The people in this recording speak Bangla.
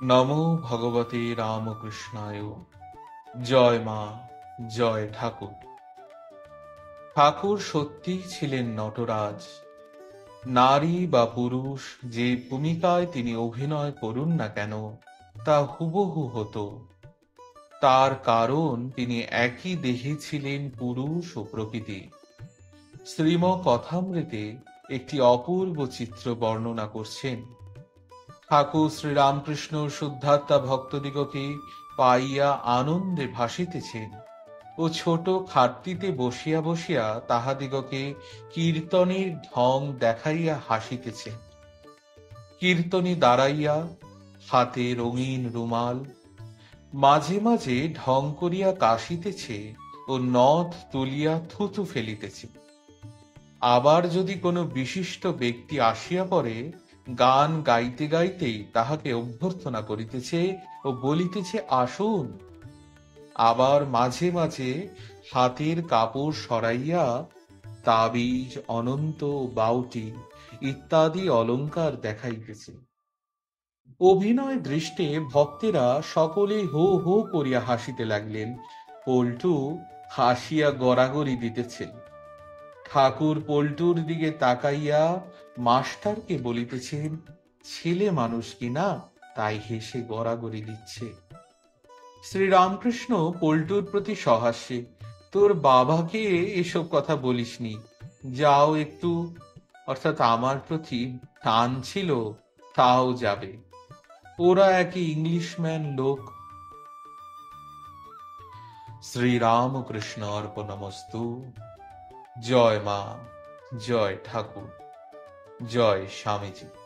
নমো ভগবতে রামকৃষ্ণায়। জয় মা, জয় ঠাকুর। ঠাকুর সত্যিই ছিলেন নটরাজ। নারী বা পুরুষ যে ভূমিকায় তিনি অভিনয় করুন না কেন, তা হুবহু হতো। তার কারণ তিনি একই দেহে ছিলেন পুরুষ ও প্রকৃতি। শ্রীম কথামৃতে একটি অপূর্ব চিত্র বর্ণনা করছেন। ঠাকুর শ্রীরামকৃষ্ণ শুদ্ধাত্মা ভক্তদিগকে পাইয়া আনন্দে ভাসিতেছেন ও ছোট খাটটিতে বসিয়া বসিয়া তাহাদিগকে কীর্তনের ঢং দেখাইয়া হাসিতেছেন। কীর্তনী দাঁড়াইয়া, হাতে রঙিন রুমাল, মাঝে মাঝে ঢং করিয়া কাশিতেছে ও নথ তুলিয়া থুথু ফেলিতেছে। আবার যদি কোনো বিশিষ্ট ব্যক্তি আসিয়া পড়ে, গান গাইতে গাইতেই তাহাকে অভ্যর্থনা করিতেছে ও বলিতেছে আসুন। আবার মাঝে মাঝে হাতের কাপড় সরাইয়া তাবিজ, অনন্ত, বাউটি ইত্যাদি অলংকার দেখাইতেছে। অভিনয় দৃষ্টে ভক্তেরা সকলে হো হো করিয়া হাসিতে লাগলেন। পল্টু হাসিয়া গড়াগড়ি দিতেছেন। ঠাকুর পল্টুর দিকে তাকাইয়া মাস্টারকে বলিতেছেন, ছেলে মানুষ কিনা, তাই হেসে গড়াগড়ি দিচ্ছে। শ্রীরামকৃষ্ণ পল্টুর প্রতি সহাস্যে, তোর বাবাকে এসব কথা বলিসনি, যাও একটু, অর্থাৎ আমার প্রতি টান ছিল, তাও যাবে। ওরা একই ইংলিশম্যান লোক। শ্রীরামকৃষ্ণ অর্পণমস্তু। জয় মা, জয় ঠাকুর, জয় স্বামীজি।